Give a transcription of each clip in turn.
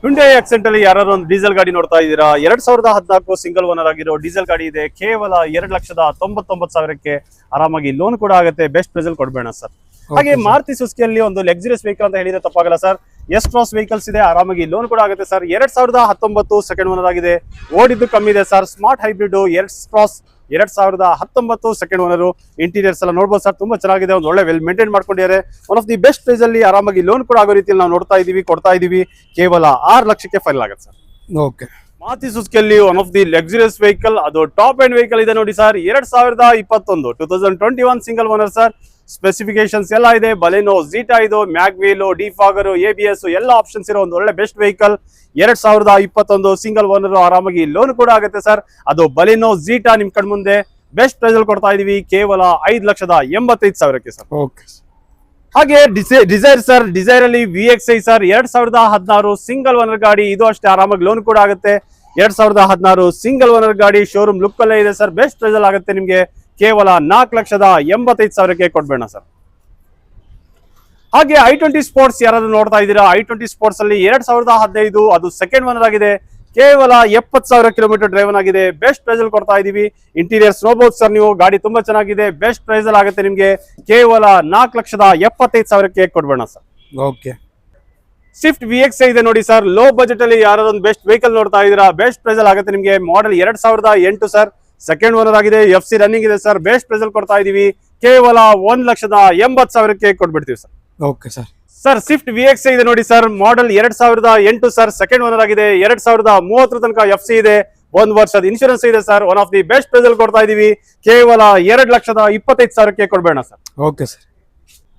Hyundai Accent ಅಲ್ಲಿ ಯಾರು ಒಂದು ಡೀಸೆಲ್ ಗಾಡಿ ನೋಡ್ತಾ ಇದ್ದೀರಾ 2014 ಸಿಂಗಲ್ ಓನರ್ ಆಗಿರೋ ಡೀಸೆಲ್ ಗಾಡಿ ಇದೆ ಕೇವಲ 2,99,000ಕ್ಕೆ ಆರಾಮಾಗಿ ಲೋನ್ ಕೂಡ ಆಗುತ್ತೆ ಬೆಸ್ಟ್ ಪ್ರೈಸ್ ಅಲ್ಲಿ ಕೊಡಬೇಡ ಸರ್ ಹಾಗೆ ಮಾರುತಿ ಸುಜುಕಿಯಲ್ಲಿ ಒಂದು ಲಕ್ಸುರಿಯಸ್ ವೆಹಿಕಲ್ ಅಂತ ಹೇಳಿದ್ರೆ ತಪ್ಪಾಗಲ್ಲ ಸರ್ ಎಸ್ ಕ್ರಾಸ್ ವೆಹಿಕಲ್ಸ್ ಇದೆ ಆರಾಮಾಗಿ ಲೋನ್ ಕೂಡ ಆಗುತ್ತೆ ಸರ್ 2019 ಸೆಕೆಂಡ್ ಓನರ್ ಆಗಿದೆ ಓಡಿದ್ದು ಕಮ್ಮಿ ಇದೆ sir smart hybrid S cross 2019 second owner interiors ಎಲ್ಲ ನೋಡಬಹುದು ಸರ್ ತುಂಬಾ ಚೆನ್ನಾಗಿದೆ ಒಂದು ಒಳ್ಳೆ ವೆಲ್ ಮೇಂಟೈನ್ ಮಾಡ್ಕೊಂಡಿದ್ದಾರೆ one of the best price ಅಲ್ಲಿ ಆರಾಮಾಗಿ ಲೋನ್ ಕೂಡ ಆಗೋ ರೀತಿಯಲ್ಲಿ ನಾವು ನೋಡ್ತಾ ಇದೀವಿ ಕೊಡ್ತಾ ಇದೀವಿ ಕೇವಲ 6 ಲಕ್ಷಕ್ಕೆ ಫೈನಲ್ ಆಗುತ್ತೆ ಸರ್ ಓಕೆ ಮಾರುತಿ ಸುಜುಕಿಯಲ್ಲಿ one of the luxurious vehicle ಅದು ಟಾಪ್ ಎಂಡ್ ವೆಹಿಕಲ್ ಇದೆ ನೋಡಿ sir 2021 single owner sir specifications ಎಲ್ಲ ಇದೆ ಬಲೆನೋ ಜೀಟಾ ಇದು ಮ್ಯಾಗ್ವೀಲ್ ಡಿಫಾಗರ್ ABS ಎಲ್ಲ ಆಪ್ಷನ್ಸ್ ಇರೋ ಒಂದು ಒಳ್ಳೆ ಬೆಸ್ಟ್ ವೆಹಿಕಲ್ 2021 ಸಿಂಗಲ್ ಓನರ್ ಆರಾಮಾಗಿ ಲೋನ್ ಕೂಡ ಆಗುತ್ತೆ ಸರ್ ಅದು ಬಲೆನೋ ಜೀಟಾ ನಿಮ್ ಕಣ್ ಮುಂದೆ ಬೆಸ್ಟ್ ಪ್ರೈಸ್ ಅಲ್ಲಿ ಕೊಡ್ತಾ ಇದೀವಿ ಕೇವಲ 5,85,000ಕ್ಕೆ ಸರ್ ಓಕೆ ಹಾಗೆ ಡಿಸೈರ್ ಸರ್ ಡಿಸೈರ್ ಅಲ್ಲಿ VXI ಸರ್ 2016 ಸಿಂಗಲ್ ಓನರ್ ಗಾಡಿ ಇದು ಅಷ್ಟೇ ಆರಾಮಾಗಿ ಲೋನ್ ಕೂಡ ಆಗುತ್ತೆ 2016 ಸಿಂಗಲ್ ಓನರ್ ಗಾಡಿ ಶೋರೂಮ್ ಲುಕ್ ಅಲ್ಲೇ ಇದೆ ಸರ್ ಬೆಸ್ಟ್ ಪ್ರೈಸ್ ಅಲ್ಲಿ ಆಗುತ್ತೆ ನಿಮ್ಗೆ ಕೇವಲ 4,85,000ಕ್ಕೆ ಕೊಡ್ಬೇಡ ಸರ್ ಹಾಗೆ i20 ಸ್ಪೋರ್ಟ್ಸ್ ಯಾರಾದ್ರೂ ನೋಡ್ತಾ ಇದ್ದೀರಾ i20 ಸ್ಪೋರ್ಟ್ಸ್ ಅಲ್ಲಿ 2015 ಅದು ಸೆಕೆಂಡ್ ಓನರ್ ಆಗಿದೆ ಕೇವಲ 70,000 ಕಿಲೋಮೀಟರ್ ಡ್ರೈವನ್ ಆಗಿದೆ ಬೆಸ್ಟ್ ಪ್ರೈಸ್ ಅಲ್ಲಿ ಕೊಡ್ತಾ ಇದೀವಿ ಇಂಟೀರಿಯರ್ಸ್ ನೋಡಬಹುದು ಸರ್ ನೀವು ಗಾಡಿ ತುಂಬಾ ಚೆನ್ನಾಗಿದೆ ಬೆಸ್ಟ್ ಪ್ರೈಸ್ ಅಲ್ಲಿ ಆಗುತ್ತೆ ನಿಮ್ಗೆ ಕೇವಲ 4,75,000ಕ್ಕೆ ಕೊಡ್ಬೇಡ ಸರ್ ಓಕೆ ಸ್ವಿಫ್ಟ್ VXI ಇದೆ ನೋಡಿ ಸರ್ ಲೋ ಬಜೆಟ್ ಅಲ್ಲಿ ಯಾರಾದ್ರೂ ಬೆಸ್ಟ್ ವೆಹಿಕಲ್ ನೋಡ್ತಾ ಇದ್ದೀರಾ ಬೆಸ್ಟ್ ಪ್ರೈಸ್ ಅಲ್ಲಿ ಆಗುತ್ತೆ ನಿಮ್ಗೆ ಮಾಡೆಲ್ 2008 ಸರ್ ಸೆಕೆಂಡ್ ಓನರ್ ಆಗಿದೆ FC ರನ್ನಿಂಗ್ ಇದೆ ಸರ್ ಬೆಸ್ಟ್ ಪ್ರೈಸ್ ಅಲ್ಲಿ ಕೊಡ್ತಾ ಇದೀವಿ ಕೇವಲ 1,80,000ಕ್ಕೆ ಕೊಟ್ಬಿಡ್ತೀವಿ sir okay sir sir Swift VXI ಇದೆ ನೋಡಿ sir model 2008 sir second owner ಆಗಿದೆ 2030 ತನಕ FC ಇದೆ 1 ವರ್ಷದ ಇನ್ಶೂರೆನ್ಸ್ ಇದೆ sir one of the best price ಅಲ್ಲಿ ಕೊಡ್ತಾ ಇದೀವಿ ಕೇವಲ 2,25,000ಕ್ಕೆ ಕೊಡ್ಬೇಡ ಸರ್ ಓಕೆ ಸರ್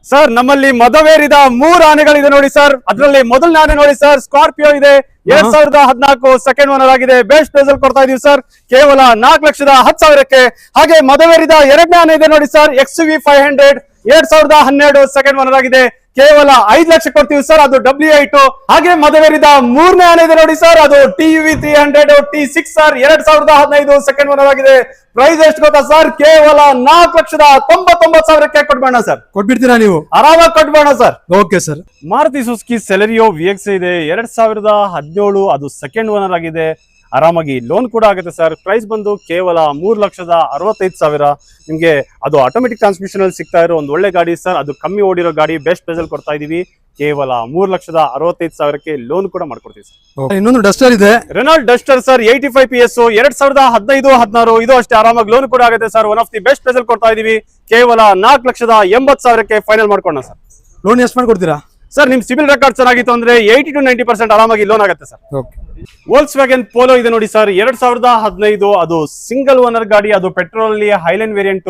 ಸರ್ ನಮ್ಮಲ್ಲಿ ಮದವೇರಿದ 3 ಆನೆಗಳಿದೆ ನೋಡಿ ಸರ್ ಅದರಲ್ಲಿ ಮೊದಲನೇ ಆನೆ ನೋಡಿ ಸರ್ ಸ್ಕಾರ್ಪಿಯೋ ಇದೆ 2014 ಸೆಕೆಂಡ್ ಓನರ್ ಆಗಿದೆ ಬೆಸ್ಟ್ ಪ್ರೈಸ್ ಅಲ್ಲಿ ಕೊಡ್ತಾ ಇದೀವಿ ಸರ್ ಕೇವಲ 4,10,000ಕ್ಕೆ ಹಾಗೆ ಮದವೇರಿದ ಎರಡನೇ ಆನೆ ಇದೆ ನೋಡಿ ಸರ್ XUV 500 2012 ಸೆಕೆಂಡ್ ಓನರ್ ಆಗಿದೆ ಕೇವಲ 5 ಲಕ್ಷ ಕೊಡ್ತೀವಿ ಸರ್ ಅದು W8 ಹಾಗೆ ಮದವೇರಿದ ಮೂರನೇ ಆನೆ ಇದೆ ನೋಡಿ ಸರ್ ಅದು TUV 300 T6 sir 2015 second owner ಆಗಿದೆ ಪ್ರೈಸ್ ಎಷ್ಟು ಗೊತ್ತಾ ಸರ್ ಕೇವಲ 4,99,000ಕ್ಕೆ ಕೊಡ್ಬೇಡ ಸರ್ ಕೊಟ್ಬಿಡ್ತೀರಾ ನೀವು ಆರಾಮಾಗಿ ಕೊಟ್ಬೇಡ sir okay sir Maruti Suzuki Celerio VXI ಇದೆ 2017 ಅದು ಸೆಕೆಂಡ್ ಓನರ್ ಆಗಿದೆ ಆರಾಮಾಗಿ ಲೋನ್ ಕೂಡ ಆಗುತ್ತೆ ಸರ್ ಪ್ರೈಸ್ ಬಂದು ಕೇವಲ 3,65,000 ನಿಮ್ಗೆ ಅದು ಆಟೋಮೆಟಿಕ್ ಟ್ರಾನ್ಸ್ಮಿಷನ್ ಅಲ್ಲಿ ಸಿಗ್ತಾ ಇರೋ ಒಂದು ಒಳ್ಳೆ ಗಾಡಿ ಸರ್ ಅದು ಕಮ್ಮಿ ಓಡಿರೋ ಗಾಡಿ ಬೆಸ್ಟ್ ಪ್ರೈಸ್ ಅಲ್ಲಿ ಕೊಡ್ತಾ ಇದೀವಿ ಕೇವಲ 3,65,000ಕ್ಕೆ ಲೋನ್ ಕೂಡ ಮಾಡ್ಕೊಡ್ತೀವಿ ಸರ್ ಇನ್ನೊಂದು ಡಸ್ಟರ್ ಇದೆ ರೆನಾಲ್ಡ್ ಡಸ್ಟರ್ ಸರ್ 85 PS 2015-16 ಇದು ಅಷ್ಟೇ ಆರಾಮಾಗಿ ಲೋನ್ ಕೂಡ ಆಗುತ್ತೆ sir one of the best price ಅಲ್ಲಿ ಕೊಡ್ತಾ ಇದೀವಿ ಕೇವಲ 4,80,000ಕ್ಕೆ ಫೈನಲ್ ಮಾಡ್ಕೊಳ್ಳೋಣ ಸರ್ ಲೋನ್ ಎಷ್ಟು ಮಾಡ್ಕೊಡ್ತೀರಾ ಸರ್ ನಿಮ್ ಸಿಬಿಲ್ ರೆಕಾರ್ಡ್ ಚೆನ್ನಾಗಿತ್ತು ಅಂದ್ರೆ 80 to 90% ಆರಾಮಾಗಿ ಲೋನ್ ಆಗುತ್ತೆ ಸರ್ ಓಕೆ ವೋಲ್ಕ್ಸ್ ವ್ಯಾಗನ್ ಪೋಲೋ ಇದೆ ನೋಡಿ ಸರ್ 2015 ಅದು ಸಿಂಗಲ್ ಓನರ್ ಗಾಡಿ ಅದು ಪೆಟ್ರೋಲ್ ಅಲ್ಲಿ ಹೈಲೈನ್ ವೇರಿಯಂಟ್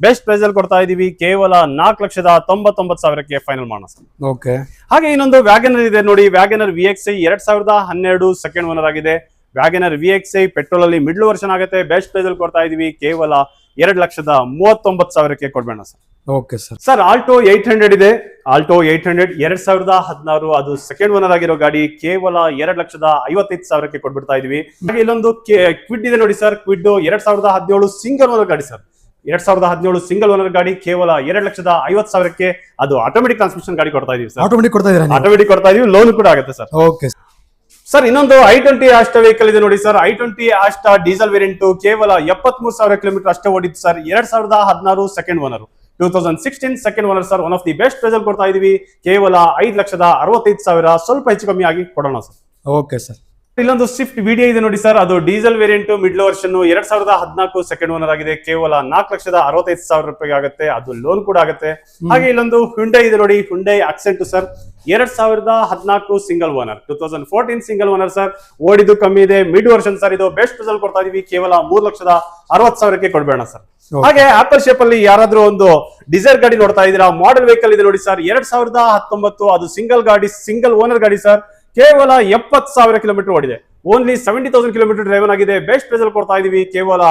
ಬೆಸ್ಟ್ ಪ್ರೈಸ್ ಅಲ್ಲಿ ಕೊಡ್ತಾ ಇದೀವಿ ಕೇವಲ 4,99,000ಕ್ಕೆ ಫೈನಲ್ ಮಾಡೋಣ ಸರ್ ಓಕೆ ಹಾಗೆ ಹಾಗೆ ಇನ್ನೊಂದು ವ್ಯಾಗನರ್ ಇದೆ ನೋಡಿ ವ್ಯಾಗನರ್ VXI 2012 ಸೆಕೆಂಡ್ ಓನರ್ ಆಗಿದೆ ವ್ಯಾಗನರ್ VXI ಪೆಟ್ರೋಲ್ ಅಲ್ಲಿ ಮಿಡ್ಲ್ ವರ್ಷನ್ ಆಗುತ್ತೆ ಬೆಸ್ಟ್ ಪ್ರೈಸ್ ಅಲ್ಲಿ ಕೊಡ್ತಾ ಇದೀವಿ ಕೇವಲ 2,39,000ಕ್ಕೆ ಕೊಡ್ಬೇಡ sir okay sir sir Alto 800 ಇದೆ ಆಲ್ಟೋ 800 2016 ಅದು ಸೆಕೆಂಡ್ ಓನರ್ ಆಗಿರೋ ಗಾಡಿ ಕೇವಲ 2,55,000ಕ್ಕೆ ಕೊಟ್ಬಿಡ್ತಾ ಇದೀವಿ ಹಾಗೆ ಇಲ್ಲೊಂದು ಕ್ವಿಡ್ ಇದೆ ನೋಡಿ ಸರ್ ಕ್ವಿಡ್ 2017 ಸಿಂಗಲ್ ಓನರ್ ಗಾಡಿ ಸರ್ 2017 ಸಿಂಗಲ್ ಓನರ್ ಗಾಡಿ ಕೇವಲ 2,50,000ಕ್ಕೆ ಅದು ಆಟೋಮೆಟಿಕ್ ಟ್ರಾನ್ಸ್ಮಿಷನ್ ಗಾಡಿ ಕೊಡ್ತಾ ಇದೀವಿ ಸರ್ ಆಟೋಮೆಟಿಕ್ ಕೊಡ್ತಾ ಇದೀರಾ ಆಟೋಮೆಟಿಕ್ ಕೊಡ್ತಾ ಇದೀವಿ ಲೋನ್ ಕೂಡ ಆಗುತ್ತೆ ಸರ್ ಓಕೆ ಸರ್ ಇನ್ನೊಂದು i20 ಆಸ್ಟಾ ವೆಹಿಕಲ್ ಇದೆ ನೋಡಿ sir i20 Asta diesel variant ಕೇವಲ 73,000 ಕಿಲೋಮೀಟರ್ ಅಷ್ಟೇ ಓಡಿತ್ತು sir 2016 second owner 2016 second owner sir one of the best price ಅಲ್ಲಿ ಕೊಡ್ತಾ ಇದೀವಿ ಕೇವಲ 5,65,000 ಸ್ವಲ್ಪ ಹೆಚ್ಚು ಕಮ್ಮಿ ಆಗಿ ಕೊಡೋಣ ಸರ್ ಓಕೆ ಸರ್ ಇಲ್ಲೊಂದು ಸ್ವಿಫ್ಟ್ VDI ಇದೆ ನೋಡಿ ಸರ್ ಅದು diesel variant middle version 2014 second owner ಆಗಿದೆ ಕೇವಲ 4,65,000 ರೂಪಾಯಿ ಆಗುತ್ತೆ ಅದು ಲೋನ್ ಕೂಡ ಆಗುತ್ತೆ ಹಾಗೆ ಇಲ್ಲೊಂದು Hyundai ಇದೆ ನೋಡಿ Hyundai Accent sir 2014 single owner 2014 single owner sir ಓಡಿದ್ದು ಕಮ್ಮಿ ಇದೆ ಮಿಡ್ ವರ್ಷನ್ ಸರ್ ಇದು ಬೆಸ್ಟ್ ಪ್ರೈಸ್ ಅಲ್ಲಿ ಕೊಡ್ತಾ ಇದೀವಿ ಕೇವಲ 3,60,000ಕ್ಕೆ ಕೊಡ್ಬೇಡ ಸರ್ ಹಾಗೆ ಆಪಲ್ ಶೇಪ್ ಅಲ್ಲಿ ಯಾರಾದ್ರೂ ಒಂದು ಡಿಸೈರ್ ಗಾಡಿ ನೋಡ್ತಾ ಇದೀರಾ ಮಾಡೆಲ್ ವೆಹಿಕಲ್ ಇದೆ ನೋಡಿ ಸರ್ 2019 ಅದು ಸಿಂಗಲ್ ಓನರ್ ಗಾಡಿ ಸರ್ ಕೇವಲ 70,000 ಕಿಲೋಮೀಟರ್ ಓಡಿದೆ ಓನ್ಲಿ 70,000 ಕಿಲೋಮೀಟರ್ ಡ್ರೈವನ್ ಆಗಿದೆ. ಬೆಸ್ಟ್ ಪ್ರೈಸ್ ಅಲ್ಲಿ ಕೊಡ್ತಾ ಇದೀವಿ ಕೇವಲ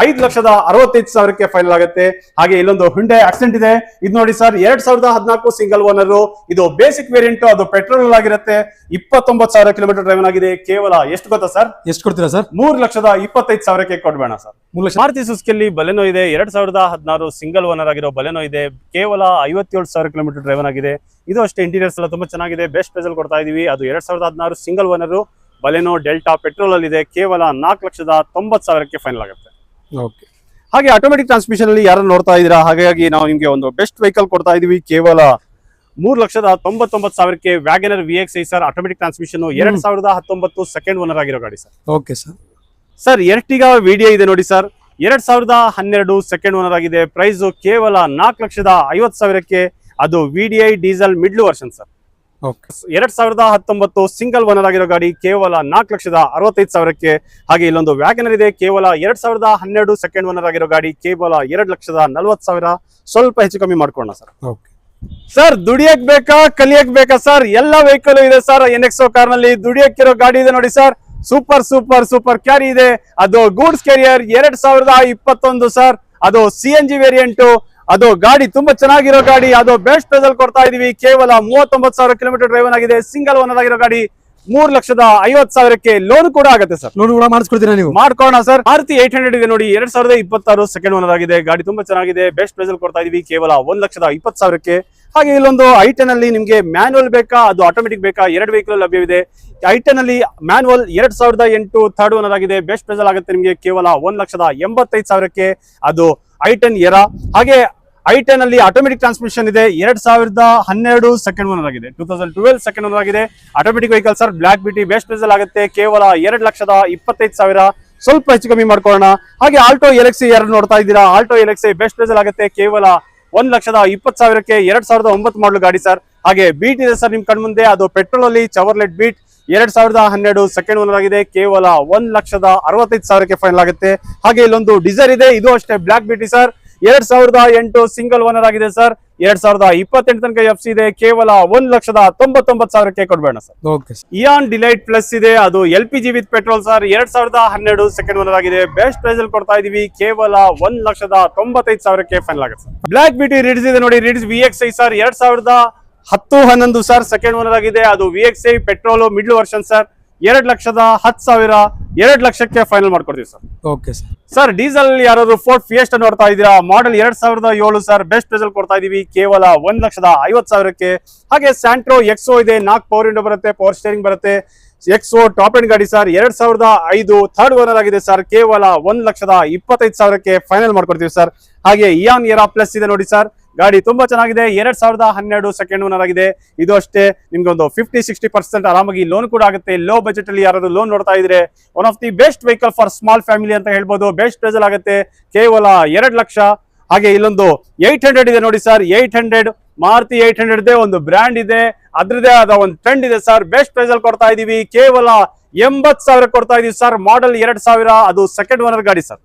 5,65,000 ಫೈನಲ್ ಆಗುತ್ತೆ. ಹಾಗೆ ಇಲ್ಲೊಂದು ಹುಂಡೈ ಆಕ್ಸೆಂಟ್ ಇದೆ, ಇದು ನೋಡಿ ಸರ್ 2014 ಸಿಂಗಲ್ ಓನರ್. ಇದು ಬೇಸಿಕ್ ವೇರಿಯಂಟ್, ಅದು ಪೆಟ್ರೋಲ್ ಆಗಿರುತ್ತೆ. 29,000 ಕಿಲೋಮೀಟರ್ ಡ್ರೈವನ್ ಆಗಿದೆ. ಕೇವಲ ಎಷ್ಟು ಗೊತ್ತಾ ಸರ್? ಎಷ್ಟು ಕೊಡ್ತೀರಾ ಸರ್? 3,25,000 ಕೊಡ್ಬೇಡ ಸರ್. 3 ಲಕ್ಷ. ಮಾರುತಿ ಸುಜುಕಿಯಲ್ಲಿ ಬಲೆನೋ ಇದೆ, 2016 ಸಿಂಗಲ್ ಓನರ್ ಆಗಿರೋ ಬಲೆನೋ ಇದೆ. ಕೇವಲ 57,000 ಕಿಲೋಮೀಟರ್ ಡ್ರೈವನ್ ಆಗಿದೆ. ಇದು ಅಷ್ಟೇ ಇಂಟೀರಿಯರ್ಸ್ ಎಲ್ಲ ತುಂಬಾ ಚೆನ್ನಾಗಿದೆ. ಬೆಸ್ಟ್ ಪ್ರೈಸ್ ಅಲ್ಲಿ ಕೊಡ್ತಾ ಇದೀವಿ. ಅದು 2016 single owner Baleno delta petrol ಅಲ್ಲಿ ಇದೆ. ಕೇವಲ 4,90,000 ಫೈನಲ್ ಆಗುತ್ತೆ. ಓಕೆ. ಹಾಗೆ ಆಟೋಮೆಟಿಕ್ ಟ್ರಾನ್ಸ್ಮಿಷನ್ ಅಲ್ಲಿ ಯಾರನ್ನು ನೋಡ್ತಾ ಇದ್ದೀರಾ, ಹಾಗಾಗಿ ನಾವು ನಿಮಗೆ ಒಂದು ಬೆಸ್ಟ್ ವೆಹಿಕಲ್ ಕೊಡ್ತಾ ಇದೀವಿ. ಕೇವಲ 3,99,000 WagonR VXi sir, automatic transmission, 2019 second owner ಆಗಿರೋ ಗಾಡಿ sir. Okay sir. Sir Ertiga video ಇದೆ ನೋಡಿ ಸರ್, 2012 ಸೆಕೆಂಡ್ ಓನರ್ ಆಗಿದೆ. ಪ್ರೈಸ್ ಕೇವಲ 4,50,000. ಅದು VDI diesel middle version sir. Okay. 2019 single owner ಆಗಿರೋ ಗಾಡಿ ಕೇವಲ 4,65,000. ಹಾಗೆ ಇಲ್ಲೊಂದು ವ್ಯಾಗನರ್ ಇದೆ, ಕೇವಲ 2012 ಸೆಕೆಂಡ್ ಓನರ್ ಆಗಿರೋ ಗಾಡಿ ಕೇವಲ 2,40,000. ಸ್ವಲ್ಪ ಹೆಚ್ಚು ಕಮ್ಮಿ ಮಾಡ್ಕೊಳ್ಳೋಣ ಸರ್. ಓಕೆ ಸರ್, ದುಡಿಯಕ್ ಬೇಕಾ ಕಲಿಯಕ್ ಬೇಕಾ ಸರ್? ಎಲ್ಲ ವೆಹಿಕಲ್ ಇದೆ ಸರ್. NXO ಕಾರ್ ನಲ್ಲಿ ದುಡಿಯಕ್ಕಿರೋ ಗಾಡಿ ಇದೆ ನೋಡಿ sir. Super super super carry ಇದೆ, ಅದು ಗೂಡ್ಸ್ ಕ್ಯಾರಿಯರ್ 2021 ಸರ್. ಅದು CNG ವೇರಿಯಂಟ್, ಅದು ಗಾಡಿ ತುಂಬಾ ಚೆನ್ನಾಗಿರೋ ಗಾಡಿ. ಅದು ಬೆಸ್ಟ್ ಪ್ರೈಸ್ ಅಲ್ಲಿ ಕೊಡ್ತಾ ಇದೀವಿ. ಕೇವಲ 39,000 ಕಿಲೋಮೀಟರ್ ಡ್ರೈವನ್ ಆಗಿದೆ. ಸಿಂಗಲ್ ಓನರ್ ಆಗಿರೋ ಗಾಡಿ 3,50,000 ಲೋನ್ ಕೂಡ ಆಗುತ್ತೆ ಸರ್. ಲೋನ್ ಕೂಡ ಮಾಡಿಸ್ಕೊಡ್ತೀರಾ ನೀವು? ಮಾಡ್ಕೋಣ ಸರ್. ಮಾರುತಿ 800 ಇದೆ ನೋಡಿ, 2026 ಸೆಕೆಂಡ್ ಓನರ್ ಆಗಿದೆ. ಗಾಡಿ ತುಂಬಾ ಚೆನ್ನಾಗಿದೆ. ಬೆಸ್ಟ್ ಪ್ರೈಸ್ ಅಲ್ಲಿ ಕೊಡ್ತಾ ಇದೀವಿ. ಕೇವಲ 1,20,000. ಹಾಗೆ ಇಲ್ಲೊಂದು I10 ಅಲ್ಲಿ ನಿಮ್ಗೆ ಮ್ಯಾನುವಲ್ ಬೇಕಾ ಅದು ಆಟೋಮೆಟಿಕ್ ಬೇಕಾ, 2 ವೆಹಿಕಲ್ ಲಭ್ಯವಿದೆ. I10 ಅಲ್ಲಿ ಮ್ಯಾನುವಲ್ 2008 ಥರ್ಡ್ ಓನರ್ ಆಗಿದೆ. ಬೆಸ್ಟ್ ಪ್ರೈಸ್ ಅಲ್ಲಿ ಆಗುತ್ತೆ ನಿಮಗೆ ಕೇವಲ 1,85,000. ಅದು I10 ಎರಾ. ಹಾಗೆ I10 ಅಲ್ಲಿ ಆಟೋಮೆಟಿಕ್ ಟ್ರಾನ್ಸ್ಮಿಷನ್ ಇದೆ, 2012 ಸೆಕೆಂಡ್ ಓನರ್ ಆಗಿದೆ. 2012 ಸೆಕೆಂಡ್ ಓನರ್ ಆಗಿದೆ. ಆಟೋಮೆಟಿಕ್ ವೆಹಿಕಲ್ ಸರ್, ಬ್ಲಾಕ್ ಬಿಟಿ. ಬೆಸ್ಟ್ ಪ್ರೈಸ್ ಅಲ್ಲಿ ಆಗುತ್ತೆ ಕೇವಲ 2,25,000. ಸ್ವಲ್ಪ ಹೆಚ್ಚು ಕಮ್ಮಿ ಮಾಡ್ಕೊಳ್ಳೋಣ. ಹಾಗೆ ಆಲ್ಟೋ LXi ಯಾರು ನೋಡ್ತಾ ಇದ್ದೀರಾ, ಆಲ್ಟೋ LXi ಬೆಸ್ಟ್ ಪ್ರೈಸ್ ಅಲ್ಲಿ ಆಗುತ್ತೆ ಕೇವಲ 1,20,000. 2009 ಮಾಡಲು ಗಾಡಿ ಸರ್. ಹಾಗೆ ಬೀಟ್ ಇದೆ ಸರ್ ನಿಮ್ ಕಣ್ ಮುಂದೆ, ಅದು ಪೆಟ್ರೋಲ್ ಅಲ್ಲಿ ಚವರ್ಲೆಟ್ ಬೀಟ್ 2012 ಸೆಕೆಂಡ್ ಓನರ್ ಆಗಿದೆ. ಕೇವಲ 1,65,000 ಫೈನಲ್ ಆಗುತ್ತೆ. ಹಾಗೆ ಇಲ್ಲೊಂದು ಡಿಸೈರ್ ಇದೆ, ಇದು ಅಷ್ಟೇ ಬ್ಲಾಕ್ ಬಿಟಿ ಸರ್. 2008 ಸಿಂಗಲ್ ಓನರ್ ಆಗಿದೆ ಸರ್. 2028 ತನಕ FC ಇದೆ. ಕೇವಲ 1,99,000 ಕೊಡ್ಬೇಡ sir. Okay sir. Eon Delight plus ಇದೆ, ಅದು LPG with petrol sir. 2012 second owner ಆಗಿದೆ. ಬೆಸ್ಟ್ ಪ್ರೈಸ್ ಅಲ್ಲಿ ಕೊಡ್ತಾ ಇದೀವಿ. ಕೇವಲ 1,95,000 ಫೈನಲ್ ಆಗುತ್ತೆ ಸರ್. ಬ್ಲಾಕ್ ಬ್ಯೂಟಿ ರಿಡ್ಸ್ ಇದೆ ನೋಡಿ, ರಿಡ್ಸ್ VXi sir. 2010-11 sir second owner ಆಗಿದೆ. ಅದು VXi petrol middle version sir. 2,10,000 2 ಲಕ್ಷಕ್ಕೆ ಫೈನಲ್ ಮಾಡ್ಕೊಡ್ತೀವಿ sir. Okay sir. Sir diesel ಯಾರಾದ್ರು ಫೋರ್ಡ್ ಫಿಯೆಸ್ಟಾ ನೋಡ್ತಾ ಇದ್ದೀರಾ, ಮಾಡೆಲ್ 2007 ಸರ್. ಬೆಸ್ಟ್ ಪ್ರೈಸ್ ಅಲ್ಲಿ ಕೊಡ್ತಾ ಇದೀವಿ ಕೇವಲ 1,50,000. ಹಾಗೆ ಸ್ಯಾಂಟ್ರೋ XO ಇದೆ, 4 ಪವರ್ ವಿಂಡೋ ಬರುತ್ತೆ, ಪವರ್ ಸ್ಟೇರಿಂಗ್ ಬರುತ್ತೆ. XO ಟಾಪ್ ಎಂಡ್ ಗಾಡಿ ಸರ್. 2005 ಥರ್ಡ್ ಓನರ್ ಆಗಿದೆ ಸರ್. ಕೇವಲ 1,25,000 ಫೈನಲ್ ಮಾಡ್ಕೊಡ್ತೀವಿ ಸರ್. ಹಾಗೆ ಇಯಾನ್ ಎರಾ ಪ್ಲಸ್ ಇದೆ ನೋಡಿ ಸರ್, ಗಾಡಿ ತುಂಬಾ ಚೆನ್ನಾಗಿದೆ. 2012 ಸೆಕೆಂಡ್ ಓನರ್ ಆಗಿದೆ. ಇದು ಅಷ್ಟೇ ನಿಮ್ಗೆ ಒಂದು 50-60% ಆರಾಮಾಗಿ ಲೋನ್ ಕೂಡ ಆಗುತ್ತೆ. ಲೋ ಬಜೆಟ್ ಅಲ್ಲಿ ಯಾರಾದ್ರು ಲೋನ್ ನೋಡ್ತಾ ಇದ್ರೆ one of the best vehicle for small family ಅಂತ ಹೇಳ್ಬೋದು. ಬೆಸ್ಟ್ ಪ್ರೈಸ್ ಅಲ್ಲಿ ಆಗುತ್ತೆ ಕೇವಲ 2 ಲಕ್ಷ. ಹಾಗೆ ಇಲ್ಲೊಂದು 800 ಇದೆ ನೋಡಿ ಸರ್. 800 ಮಾರುತಿ 800 ಇದೆ, ಒಂದು ಬ್ರ್ಯಾಂಡ್ ಇದೆ, ಅದ್ರದೇ ಆದ ಒಂದು ಟ್ರೆಂಡ್ ಇದೆ ಸರ್. ಬೆಸ್ಟ್ ಪ್ರೈಸ್ ಅಲ್ಲಿ ಕೊಡ್ತಾ ಇದೀವಿ. ಕೇವಲ 80,000 ಕೊಡ್ತಾ ಇದೀವಿ ಸರ್. ಮಾಡೆಲ್ 2000, ಅದು ಸೆಕೆಂಡ್ ಓನರ್ ಗಾಡಿ ಸರ್.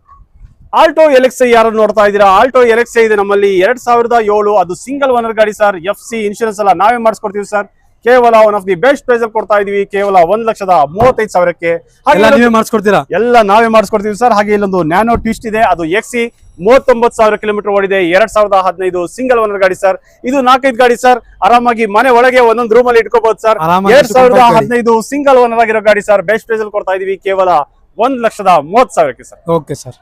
ಆಲ್ಟೋ LXi ಯಾರು ನೋಡ್ತಾ ಇದ್ದೀರಾ, ಆಲ್ಟೋ LXi ಇದೆ ನಮ್ಮಲ್ಲಿ 2007, ಅದು ಸಿಂಗಲ್ ಓನರ್ ಗಾಡಿ ಸರ್. FC ಇನ್ಶೂರೆನ್ಸ್ ಎಲ್ಲ ನಾವೇ ಮಾಡಿಸ್ಕೊಡ್ತೀವಿ ಸರ್. ಕೇವಲ one of the best price ಅಲ್ಲಿ ಕೊಡ್ತಾ ಇದೀವಿ. ಕೇವಲ 1,35,000. ಎಲ್ಲ ನೀವೇ ಮಾಡಿಸ್ಕೊಡ್ತೀರಾ? ಎಲ್ಲ ನಾವೇ ಮಾಡಿಸ್ಕೊಡ್ತೀವಿ ಸರ್. ಹಾಗೆ ಇಲ್ಲೊಂದು ನ್ಯಾನೋ ಟ್ವಿಸ್ಟ್ ಇದೆ, ಅದು XE 39,000 ಕಿಲೋಮೀಟರ್ ಓಡಿದೆ. 2015 ಸಿಂಗಲ್ ಓನರ್ ಗಾಡಿ ಸರ್. ಇದು 4-5 ಗಾಡಿ ಸರ್, ಆರಾಮಾಗಿ ಮನೆ ಒಳಗೆ ಒಂದೊಂದು ರೂಮ್ ಅಲ್ಲಿ ಇಟ್ಕೋಬಹುದು ಸರ್. 2015 ಸಿಂಗಲ್ ಓನರ್ ಆಗಿರೋ ಗಾಡಿ ಸರ್. ಬೆಸ್ಟ್ ಪ್ರೈಸ್ ಅಲ್ಲಿ ಕೊಡ್ತಾ ಇದೀವಿ ಕೇವಲ 1,30,000 ಸರ್. Okay sir.